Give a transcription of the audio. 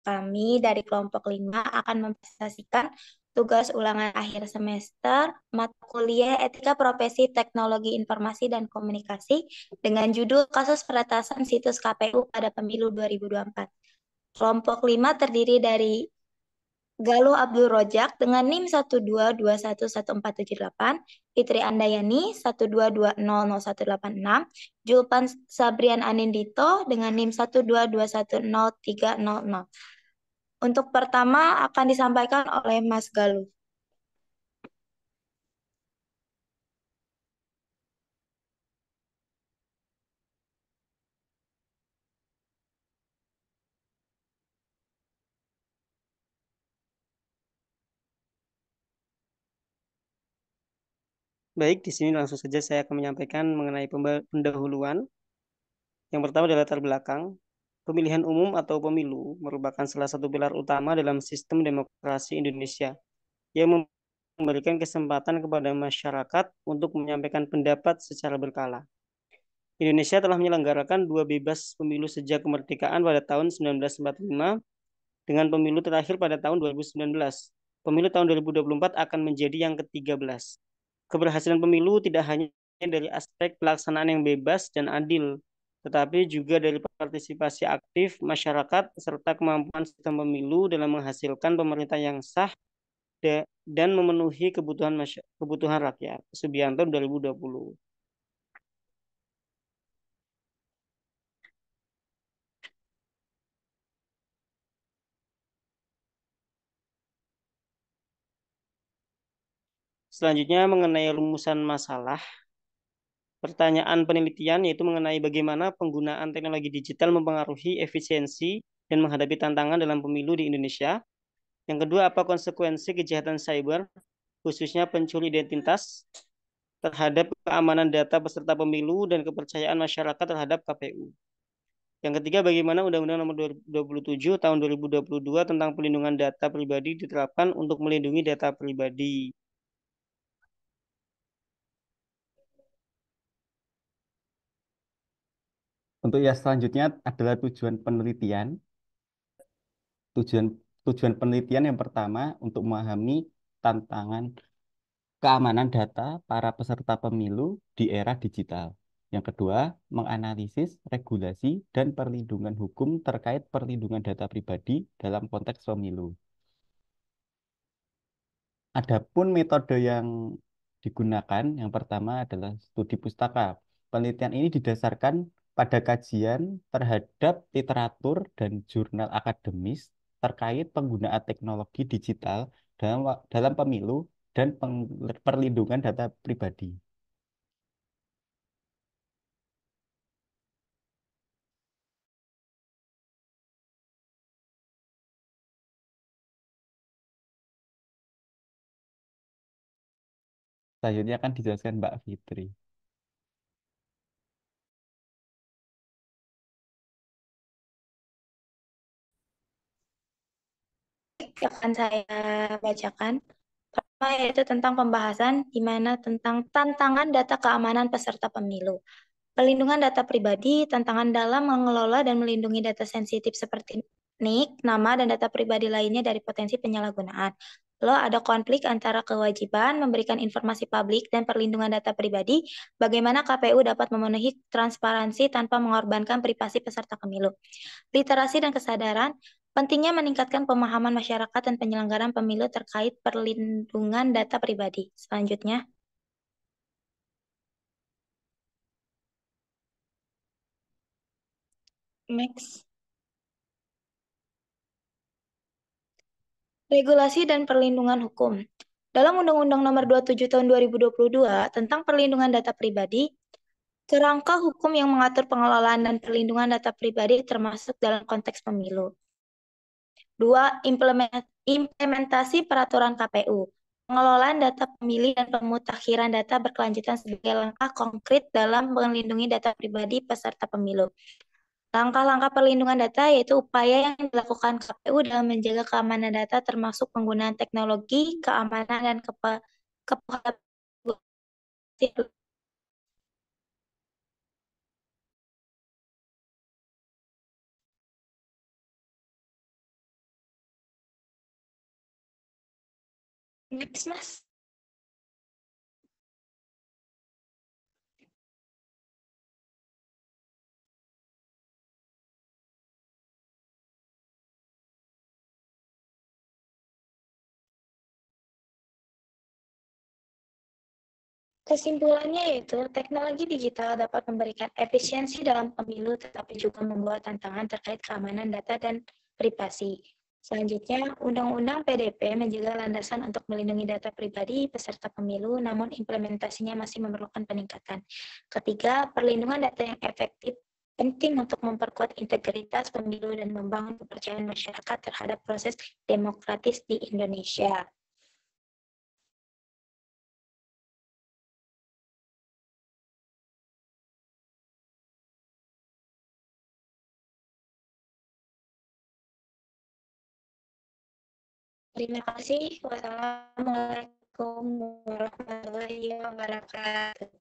Kami dari kelompok 5 akan mempresentasikan tugas ulangan akhir semester mata kuliah Etika Profesi Teknologi Informasi dan Komunikasi dengan judul Kasus Peretasan Situs KPU pada Pemilu 2024. Kelompok 5 terdiri dari Galuh Abdul Rojak dengan NIM 122111478, Fitri Andayani 122000186, Julpan Sabrian Anindito dengan NIM 122100300. Untuk pertama akan disampaikan oleh Mas Galuh. Baik, di sini langsung saja saya akan menyampaikan mengenai pendahuluan. Yang pertama adalah latar belakang. Pemilihan umum atau pemilu merupakan salah satu pilar utama dalam sistem demokrasi Indonesia yang memberikan kesempatan kepada masyarakat untuk menyampaikan pendapat secara berkala. Indonesia telah menyelenggarakan dua bebas pemilu sejak kemerdekaan pada tahun 1945 dengan pemilu terakhir pada tahun 2019. Pemilu tahun 2024 akan menjadi yang ke-13. Keberhasilan pemilu tidak hanya dari aspek pelaksanaan yang bebas dan adil, tetapi juga dari partisipasi aktif masyarakat serta kemampuan sistem pemilu dalam menghasilkan pemerintah yang sah dan memenuhi kebutuhan rakyat. Subianto 2020. Selanjutnya mengenai rumusan masalah. Pertanyaan penelitian yaitu mengenai bagaimana penggunaan teknologi digital mempengaruhi efisiensi dan menghadapi tantangan dalam pemilu di Indonesia. Yang kedua, apa konsekuensi kejahatan cyber, khususnya pencuri identitas, terhadap keamanan data peserta pemilu dan kepercayaan masyarakat terhadap KPU. Yang ketiga, bagaimana Undang-Undang Nomor 27 Tahun 2022 tentang Perlindungan Data Pribadi diterapkan untuk melindungi data pribadi. Untuk yang selanjutnya adalah tujuan penelitian. Tujuan tujuan penelitian yang pertama untuk memahami tantangan keamanan data para peserta pemilu di era digital. Yang kedua, menganalisis regulasi dan perlindungan hukum terkait perlindungan data pribadi dalam konteks pemilu. Adapun metode yang digunakan, yang pertama adalah studi pustaka. Penelitian ini didasarkan pada kajian terhadap literatur dan jurnal akademis terkait penggunaan teknologi digital dalam pemilu dan perlindungan data pribadi. Selanjutnya akan dijelaskan Mbak Fitri. Yang akan saya bacakan. Pertama yaitu tentang pembahasan di mana tentang tantangan data keamanan peserta pemilu. Pelindungan data pribadi, tantangan dalam mengelola dan melindungi data sensitif seperti NIK, nama, dan data pribadi lainnya dari potensi penyalahgunaan. Lalu ada konflik antara kewajiban memberikan informasi publik dan perlindungan data pribadi, bagaimana KPU dapat memenuhi transparansi tanpa mengorbankan privasi peserta pemilu. Literasi dan kesadaran, pentingnya meningkatkan pemahaman masyarakat dan penyelenggaraan pemilu terkait perlindungan data pribadi. Selanjutnya, next. Regulasi dan perlindungan hukum. Dalam Undang-Undang Nomor 27 Tahun 2022 tentang perlindungan data pribadi, kerangka hukum yang mengatur pengelolaan dan perlindungan data pribadi termasuk dalam konteks pemilu. 2. Implementasi peraturan KPU. Pengelolaan data pemilih dan pemutakhiran data berkelanjutan sebagai langkah konkret dalam melindungi data pribadi peserta pemilu. Langkah-langkah perlindungan data yaitu upaya yang dilakukan KPU dalam menjaga keamanan data termasuk penggunaan teknologi, keamanan, dan Next, Mas. Kesimpulannya yaitu teknologi digital dapat memberikan efisiensi dalam pemilu tetapi juga membawa tantangan terkait keamanan data dan privasi. Selanjutnya, Undang-Undang PDP menjaga landasan untuk melindungi data pribadi peserta pemilu, namun implementasinya masih memerlukan peningkatan. Ketiga, perlindungan data yang efektif penting untuk memperkuat integritas pemilu dan membangun kepercayaan masyarakat terhadap proses demokratis di Indonesia. Terima kasih. Wassalamualaikum warahmatullahi wabarakatuh.